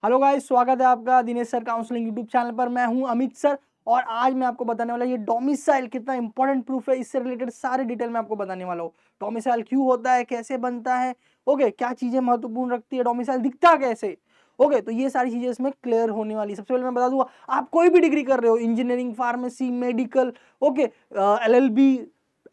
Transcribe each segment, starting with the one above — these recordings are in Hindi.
हेलो गाइस, स्वागत है आपका Dinesh sir counselling YouTube channel पर। मैं हूं अमित सर और आज मैं आपको बताने वाला ये डोमिसाइल कितना इंपॉर्टेंट प्रूफ है, इससे रिलेटेड सारे डिटेल मैं आपको बताने वाला हूँ। डोमिसाइल क्यों होता है, कैसे बनता है, ओके, क्या चीजें महत्वपूर्ण रखती है, डोमिसाइल दिखता कैसे, ओके, तो ये सारी चीजें इसमें क्लियर होने वाली। सबसे पहले मैं बता दूंगा, आप कोई भी डिग्री कर रहे हो, engineering, pharmacy, medical, okay, LLB,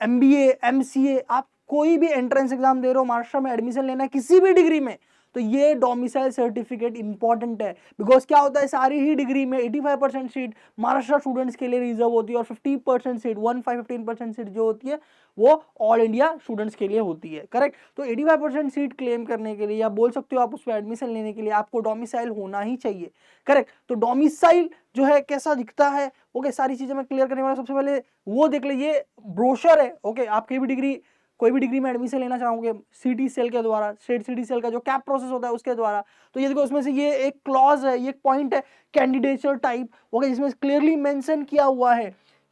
MBA, MCA, आप कोई भी एंट्रेंस एग्जाम दे रहे हो, महाराष्ट्र में एडमिशन लेना है किसी भी डिग्री में, तो ये डोमिसाइल सर्टिफिकेट इंपॉर्टेंट है। बिकॉज क्या होता है, सारी ही डिग्री में 85% सीट महाराष्ट्र स्टूडेंट्स के लिए रिजर्व होती है और 50% सीट 15% सीट जो होती है वो ऑल इंडिया स्टूडेंट्स के लिए होती है। करेक्ट। तो 85% सीट क्लेम करने के लिए, या बोल सकते हो आप, उस पर एडमिशन लेने के लिए आपको डोमिसाइल होना ही चाहिए। करेक्ट। तो डोमिसाइल जो है कैसा दिखता है, ओके, सारी चीजें मैं क्लियर करने वाला। सबसे पहले वो देख लीजिए, ब्रोशर है, ओके, आपकी भी डिग्री, कोई भी डिग्री में एडमिशन लेना चाहोगे सिटी सेल के द्वारा, स्टेट सिटी सेल का जो कैप प्रोसेस होता है उसके द्वारा, तो ये देखो उसमें से ये एक क्लॉज है, ये एक पॉइंट है, कैंडिडेचर टाइप, ओके, जिसमें क्लियरली मेंशन किया हुआ है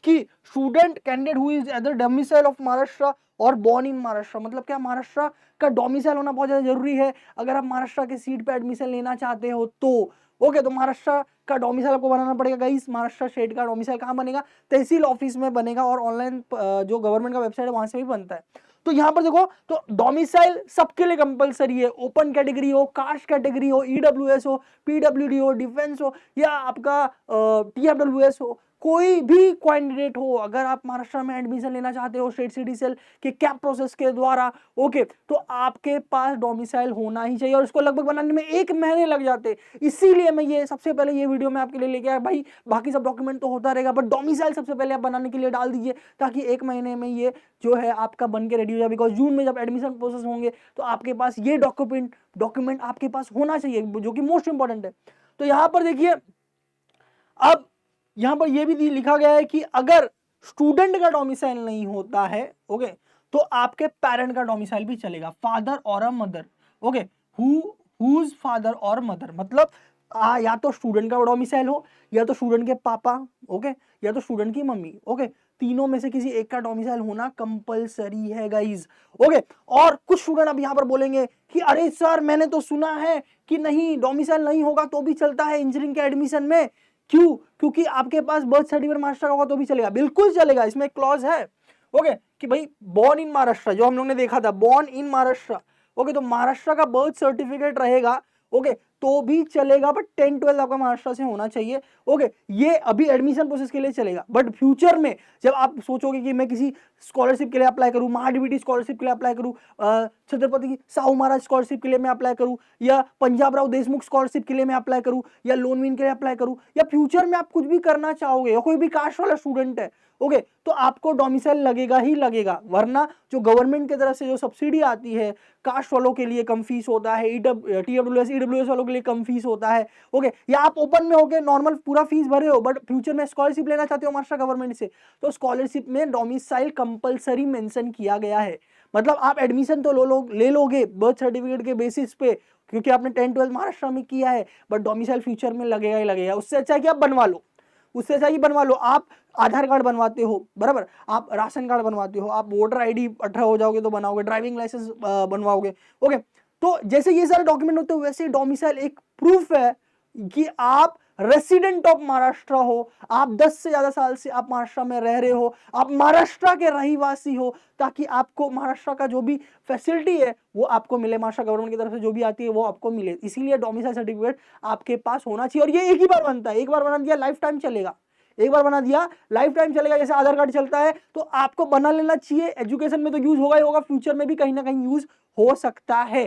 कि student candidate who is either domicile of Maharashtra और बॉर्न इन महाराष्ट्र। मतलब क्या, महाराष्ट्र का डोमिसाइल होना बहुत ज्यादा जरूरी है अगर आप महाराष्ट्र के सीट पे एडमिशन लेना चाहते हो तो। ओके, तो महाराष्ट्र का डोमिसाइल आपको बनाना पड़ेगा गाइस। महाराष्ट्र स्टेट का डोमिसाइल कहाँ बनेगा, तहसील ऑफिस में बनेगा, और ऑनलाइन जो गवर्नमेंट का वेबसाइट है वहां से भी बनता है। तो यहां पर देखो, तो डोमिसाइल सबके लिए कंपलसरी है, ओपन कैटेगरी हो, कास्ट कैटेगरी हो, ईडब्ल्यूएस हो, पीडब्ल्यूडी हो, डिफेंस हो, या आपका टीएफडब्ल्यूएस हो, कोई भी कैंडिडेट हो, अगर आप महाराष्ट्र में एडमिशन लेना चाहते हो स्टेट सिटी सेल के कैप प्रोसेस के द्वारा, ओके, तो आपके पास डोमिसाइल होना ही चाहिए, और इसको लगभग बनाने में 1 महीने लग जाते। इसीलिए मैं ये सबसे पहले ये वीडियो मैं आपके लिए लेके आया भाई। बाकी सब डॉक्यूमेंट तो होता रहेगा, बट डोमिसाइल सबसे पहले आप बनाने के लिए डाल दीजिए, ताकि 1 महीने में ये जो है आपका बन के रेडी हो जाए। बिकॉज जून में जब एडमिशन प्रोसेस होंगे तो आपके पास ये डॉक्यूमेंट आपके पास होना चाहिए, जो कि मोस्ट इंपॉर्टेंट है। तो यहां पर देखिए, अब यहां पर यह भी लिखा गया है कि अगर स्टूडेंट का डोमिसाइल नहीं होता है, ओके, तो आपके पेरेंट का डोमिसाइल भी चलेगा, फादर और uh mother, okay, whose father और मदर, मतलब या तो स्टूडेंट का डोमिसाइल हो, या तो स्टूडेंट के पापा, ओके, या तो स्टूडेंट की मम्मी, ओके, तीनों में से किसी एक का डोमिसाइल होना कंपलसरी है गाइज, ओके। और कुछ स्टूडेंट अब यहां पर बोलेंगे कि अरे सर, मैंने तो सुना है कि नहीं, डोमिसाइल नहीं होगा तो भी चलता है इंजीनियरिंग के एडमिशन में। क्यों? क्योंकि आपके पास बर्थ सर्टिफिकेट महाराष्ट्र का होगा तो भी चलेगा। बिल्कुल चलेगा, इसमें एक क्लॉज है, ओके, कि भाई बॉर्न इन महाराष्ट्र, जो हम लोग ने देखा था, बॉर्न इन महाराष्ट्र, ओके, तो महाराष्ट्र का बर्थ सर्टिफिकेट रहेगा, ओके, तो भी चलेगा, बट 10-12 आपका महाराष्ट्र से होना चाहिए, ओके। ये अभी एडमिशन प्रोसेस के लिए चलेगा, बट फ्यूचर में जब आप सोचोगे कि मैं किसी स्कॉलरशिप के लिए अप्लाई करूं, महाडीबीटी स्कॉलरशिप के लिए अप्लाई करूं, छत्रपति साहू महाराज स्कॉलरशिप के लिए मैं अप्लाई करूं, या पंजाब राव देशमुख स्कॉलरशिप के लिए मैं अप्लाई करूं, या लोनविन के लिए अप्लाई करूं, या फ्यूचर में आप कुछ भी करना चाहोगे, या कोई भी कास्ट वाला स्टूडेंट है, ओके, तो आपको डोमिसाइल लगेगा ही लगेगा। वरना जो गवर्नमेंट की तरफ से जो सब्सिडी आती है, कास्ट वालों के लिए कम फीस होता है, टीडब्ल्यूएस ईडब्ल्यूएस वालों के लिए कम फीस होता है, ओके, या आप ओपन में होके नॉर्मल पूरा फीस भरे हो, बट फ्यूचर में स्कॉलरशिप लेना चाहते हो महाराष्ट्र गवर्नमेंट से, तो स्कॉलरशिप में डोमिसाइल कंपलसरी मेंशन किया गया है। मतलब आप एडमिशन तो ले लोगे बर्थ सर्टिफिकेट के बेसिस पे, क्योंकि आपने 10-12 महाराष्ट्र में किया है, बट डोमिसाइल फ्यूचर में लगेगा ही लगेगा। उससे अच्छा है कि आप बनवा लो, उससे चाहिए बनवा लो। आप आधार कार्ड बनवाते हो, बराबर, आप राशन कार्ड बनवाते हो, आप वोटर आईडी 18 हो जाओगे तो बनाओगे, ड्राइविंग लाइसेंस बनवाओगे, ओके। तो जैसे ये सारे डॉक्यूमेंट होते हैं, वैसे डोमिसाइल एक प्रूफ है कि आप रेसिडेंट ऑफ महाराष्ट्र हो, आप 10 से ज्यादा साल से आप महाराष्ट्र में रह रहे हो, आप महाराष्ट्र के रहीवासी हो, ताकि आपको महाराष्ट्र का जो भी फैसिलिटी है वो आपको मिले, महाराष्ट्र गवर्नमेंट की तरफ से जो भी आती है वो आपको मिले। इसीलिए डोमिसाइल सर्टिफिकेट आपके पास होना चाहिए, और ये एक ही बार बनता है, एक बार बना दिया लाइफ टाइम चलेगा, एक बार बना दिया लाइफ टाइम चलेगा। जैसे आधार कार्ड चलता है, तो आपको बना लेना चाहिए, एजुकेशन में तो यूज होगा ही होगा, फ्यूचर में भी कहीं ना कहीं यूज हो सकता है,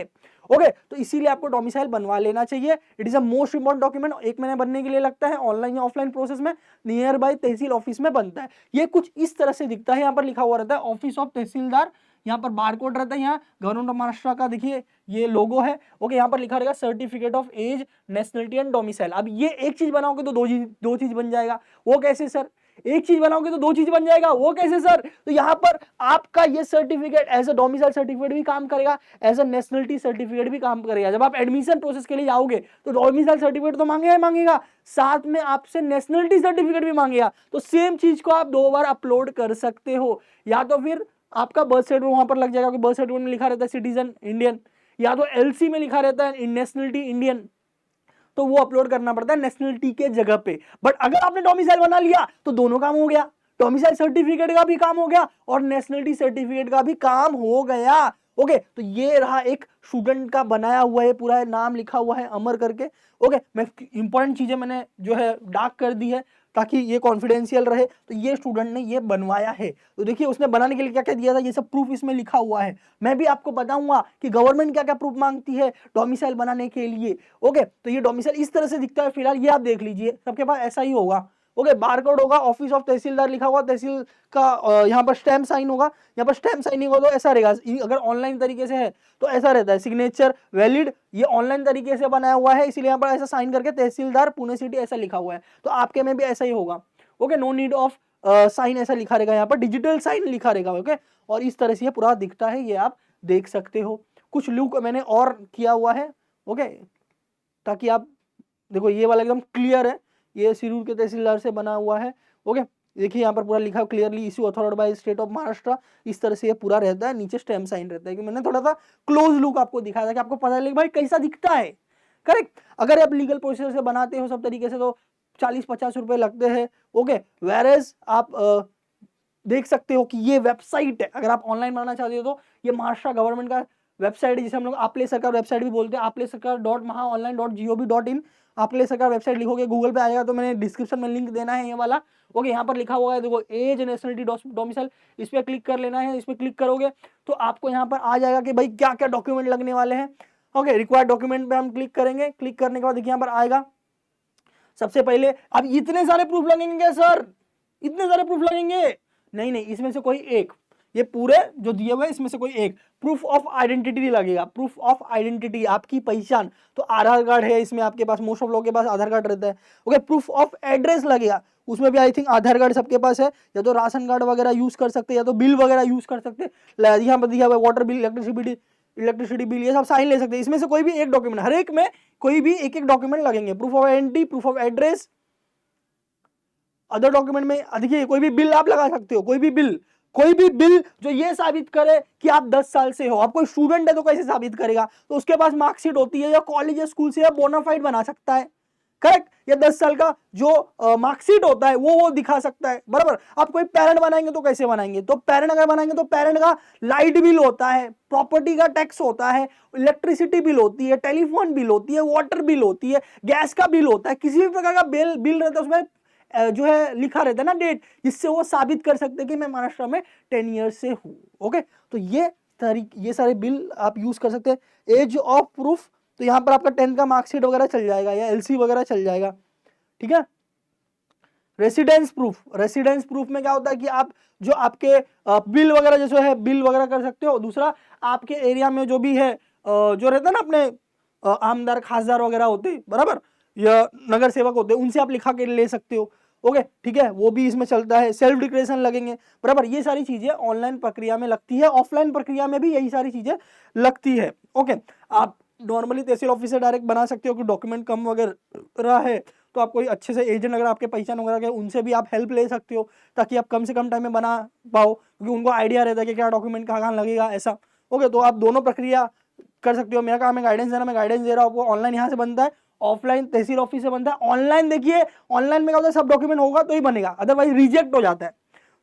ओके। तो इसीलिए आपको डोमिसाइल बनवा लेना चाहिए। It is a most important document, 1 महीने बनने के लिए लगता है, ऑनलाइन या ऑफलाइन प्रोसेस में नियर बाय तहसील ऑफिस में बनता है। ये कुछ इस तरह से दिखता है, यहाँ पर लिखा हुआ रहता है ऑफिस ऑफ तहसीलदार, यहाँ पर बारकोड रहता है, यहाँ गवर्नमेंट ऑफ महाराष्ट्र का देखिए ये लोगो है, ओके, यहाँ पर लिखा रहेगा certificate of age, nationality and domicile. अब ये एक चीज बनाओगे तो दो चीज बन जाएगा, वो कैसे सर? एक चीज बनाओगे तो 2 चीज बन जाएगा, वो कैसे सर? तो यहां पर आपका ये certificate as a domicile certificate भी काम करेगा, एज अ नेशनलिटी सर्टिफिकेट भी काम करेगा। जब आप एडमिशन प्रोसेस के लिए जाओगे तो डोमिसाइल सर्टिफिकेट तो मांगेगा, साथ में आपसे नेशनलिटी सर्टिफिकेट भी मांगेगा। तो सेम चीज को आप 2 बार अपलोड कर सकते हो, या तो फिर आपका बर्थ सर्टिफिकेट वहां पर लग जाएगा, बर्थ सर्टिफिकेट में लिखा रहता है सिटीजन इंडियन, या तो एलसी में लिखा रहता है नेशनलिटी इंडियन, तो वो अपलोड करना पड़ता है नेशनलिटी के जगह पे। बट अगर आपने डोमिसाइल बना लिया तो दोनों काम हो गया, डोमिसाइल सर्टिफिकेट का भी काम हो गया और नेशनलिटी सर्टिफिकेट का भी काम हो गया। ओके, तो ये रहा एक स्टूडेंट का बनाया हुआ है, पूरा नाम लिखा हुआ है अमर करके। ओके, मैं इंपॉर्टेंट चीजें मैंने जो है डार्क कर दी है ताकि ये कॉन्फिडेंशियल रहे। तो ये स्टूडेंट ने ये बनवाया है, तो देखिए उसने बनाने के लिए क्या क्या दिया था, ये सब प्रूफ इसमें लिखा हुआ है। मैं भी आपको बताऊंगा कि गवर्नमेंट क्या क्या प्रूफ मांगती है डोमिसाइल बनाने के लिए। ओके, तो ये डोमिसाइल इस तरह से दिखता है फिलहाल, ये आप देख लीजिए, सबके पास ऐसा ही होगा। ओके, बारकोड होगा, ऑफिस ऑफ तहसीलदार लिखा हुआ, तहसील का यहाँ पर स्टैम्प साइन होगा, यहाँ पर स्टैम्प साइनिंग हो तो ऐसा रहेगा। अगर ऑनलाइन तरीके से है तो ऐसा रहता है, सिग्नेचर वैलिड। ये ऑनलाइन तरीके से बनाया हुआ है इसलिए यहाँ पर ऐसा साइन करके तहसीलदार पुणे सिटी ऐसा लिखा हुआ है, तो आपके में भी ऐसा ही होगा। Okay, no need of sign ऐसा लिखा रहेगा, यहाँ पर डिजिटल साइन लिखा रहेगा। ओके, और इस तरह से ये पूरा दिखता है, ये आप देख सकते हो। कुछ लुक मैंने और किया हुआ है, ओके, ताकि आप देखो ये वाला एकदम क्लियर है, ये सिरूर के तहसीलदार से बना हुआ है। ओके, देखिए यहाँ पर पूरा लिखा है clearly, issue authorised by state of Maharashtra, इस तरह से ये पूरा रहता है, नीचे स्टैम्प साइन रहता है। कि मैंने थोड़ा सा क्लोज लुक आपको दिखाया था कि आपको पता चले भाई कैसा दिखता है। करेक्ट, अगर आप लीगल प्रोसीजर से बनाते हो सब तरीके से तो 40-50 रुपए लगते हैं। ओके, वेयरएज आप देख सकते हो कि ये वेबसाइट है, अगर आप ऑनलाइन बनाना चाहते हो तो ये महाराष्ट्र गवर्नमेंट का वेबसाइट है, जिसे हम लोग आपले सरकार वेबसाइट भी बोलते हैं, आपले सरकार .mahaonline.gov.in। आपले सरकार वेबसाइट लिखोगे गूगल पे आएगा, तो मैंने डिस्क्रिप्शन में लिंक देना है ये वाला। ओके, यहाँ पर लिखा हुआ है देखो, एज नेशनलिटी डोमिसाइल, इस पर क्लिक कर लेना है। इस पर क्लिक करोगे तो आपको यहाँ पर आ जाएगा कि भाई क्या क्या डॉक्यूमेंट लगने वाले हैं। ओके, रिक्वायर्ड डॉक्यूमेंट पे हम क्लिक करेंगे, क्लिक करने के बाद देखिए यहाँ पर आएगा सबसे पहले। अब इतने सारे प्रूफ लगेंगे क्या सर, इतने सारे प्रूफ लगेंगे? नहीं नहीं, इसमें से कोई एक, ये पूरे जो दिए हुए इसमें से कोई एक प्रूफ ऑफ आइडेंटिटी लगेगा। प्रूफ ऑफ आइडेंटिटी, आपकी पहचान, तो आधार कार्ड है इसमें आपके पास, मोस्ट ऑफ लोगों के पास आधार कार्ड रहता है। ओके, प्रूफ ऑफ एड्रेस लगेगा, उसमें भी आई थिंक आधार कार्ड सबके पास है, या तो राशन कार्ड वगैरह यूज कर सकते हैं, या तो बिल वगैरह यूज कर सकते हैं। यहाँ पर दिया हुआ वाटर बिल, इलेक्ट्रिसिटी बिल, ये सब साइन ले सकते हैं। इसमें से कोई भी एक डॉक्यूमेंट, हर एक में कोई भी एक एक डॉक्यूमेंट लगेंगे। Proof of identity, proof of address, other document में देखिए कोई भी बिल आप लगा सकते हो, कोई भी बिल जो ये साबित करे कि आप 10 साल से हो। आप कोई स्टूडेंट है तो कैसे साबित करेगा, तो उसके पास मार्कशीट होती है, या कॉलेज या स्कूल से या बोनाफाइड बना सकता है। करेक्ट, या 10 साल का जो मार्कशीट होता है वो दिखा सकता है, बराबर। आप कोई पेरेंट बनाएंगे तो कैसे बनाएंगे, तो पेरेंट अगर बनाएंगे तो पेरेंट का लाइट बिल होता है, प्रॉपर्टी का टैक्स होता है, इलेक्ट्रिसिटी बिल होती है, टेलीफोन बिल होती है, वाटर बिल होती है, गैस का बिल होता है, किसी भी प्रकार का बिल रहता है, उसमें जो है लिखा रहता है ना डेट, जिससे वो साबित कर सकते हैं कि मैं महाराष्ट्र में 10 ईयर्स से हूँ। ओके, तो ये सारे बिल आप यूज कर सकते हैं। एज ऑफ प्रूफ, तो यहाँ पर आपका 10th का मार्कशीट वगैरह चल जाएगा, या एलसी वगैरह चल जाएगा, ठीक है। रेसिडेंस प्रूफ में क्या होता है कि आप जो आपके बिल वगैरह जैसे है, बिल वगैरह कर सकते हो। दूसरा, आपके एरिया में जो भी है जो रहता है ना अपने आमदार खासदार वगैरह होते, बराबर, या नगर सेवक होते, उनसे आप लिखा के ले सकते हो। ओके, ठीक है, वो भी इसमें चलता है। सेल्फ डिक्लेरेशन लगेंगे, बराबर, ये सारी चीजें ऑनलाइन प्रक्रिया में लगती है। ऑफलाइन प्रक्रिया में भी यही सारी चीजें लगती है। ओके, आप नॉर्मली तहसील ऑफिस से डायरेक्ट बना सकते हो कि डॉक्यूमेंट कम वगैरह है तो आप कोई अच्छे से एजेंट अगर आपके पहचान वगैरह के, उनसे भी आप हेल्प ले सकते हो, ताकि आप कम से कम टाइम में बना पाओ, क्योंकि उनको आइडिया रहता है कि क्या डॉक्यूमेंट कहाँ लगेगा, ऐसा। ओके, तो आप दोनों प्रक्रिया कर सकते हो। मेरा काम है गाइडेंस देना, मैं गाइडेंस दे रहा हूँ आपको। ऑनलाइन यहाँ से बनता है, ऑफलाइन तहसील ऑफिस से बनता है। ऑनलाइन देखिए, ऑनलाइन में क्या होता है, सब डॉक्यूमेंट होगा तो ही बनेगा, अदरवाइज रिजेक्ट हो जाता है।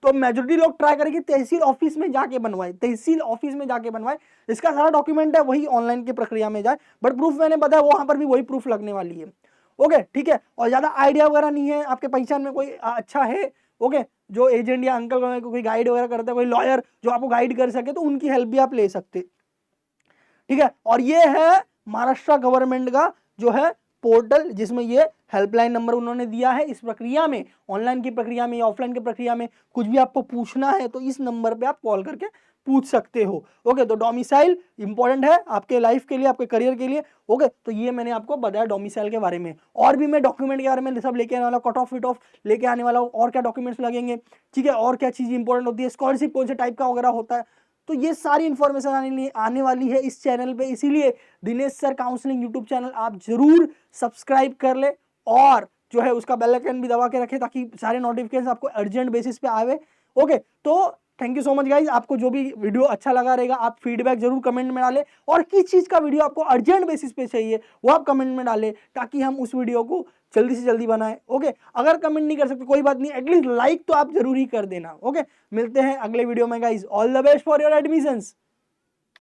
तो मेजोरिटी लोग ट्राई करें कि तहसील ऑफिस में जाके बनवाए, तहसील ऑफिस में जाके बनवाए, इसका सारा डॉक्यूमेंट है वही ऑनलाइन की प्रक्रिया में जाए। बट प्रूफ मैंने बताया वहां पर भी वही प्रूफ लगने वाली है। ओके, ठीक है, और ज्यादा आइडिया वगैरह नहीं है, आपके पहचान में कोई अच्छा है, ओके, जो एजेंट या अंकल कोई गाइड वगैरह करता है, कोई लॉयर जो आपको गाइड कर सके, तो उनकी हेल्प भी आप ले सकते, ठीक है। और ये है महाराष्ट्र गवर्नमेंट का जो है पोर्टल, जिसमें ये हेल्पलाइन नंबर उन्होंने दिया है। इस प्रक्रिया में, ऑनलाइन की प्रक्रिया में या ऑफलाइन की प्रक्रिया में कुछ भी आपको पूछना है तो इस नंबर पे आप कॉल करके पूछ सकते हो। ओके, तो डोमिसाइल इंपॉर्टेंट है आपके लाइफ के लिए, आपके करियर के लिए। ओके, तो ये मैंने आपको बताया डोमिसाइल के बारे में। और भी मैं डॉक्यूमेंट के बारे में सब लेके आने वाला, कट ऑफ फिट ऑफ लेके आने वाला हूँ, और क्या डॉक्यूमेंट्स लगेंगे, ठीक है, और क्या चीज इंपॉर्टेंट होती है, स्कॉलरशिप कौन से टाइप का वगैरह होता है, तो ये सारी इंफॉर्मेशन आने वाली है इस चैनल पे। इसीलिए Dinesh sir counselling YouTube channel आप जरूर सब्सक्राइब कर ले, और जो है उसका बेल आइकन भी दबा के रखे, ताकि सारे नोटिफिकेशन आपको अर्जेंट बेसिस पे आवे। ओके, तो thank you so much guys. आपको जो भी वीडियो अच्छा लगा रहेगा आप फीडबैक जरूर कमेंट में डालें, और किस चीज का वीडियो आपको अर्जेंट बेसिस पे चाहिए वो आप कमेंट में डालें, ताकि हम उस वीडियो को जल्दी से जल्दी बनाएं। ओके, अगर कमेंट नहीं कर सकते कोई बात नहीं, एटलीस्ट लाइक तो आप जरूर ही कर देना। ओके, मिलते हैं अगले वीडियो में guys. All the best for your admissions.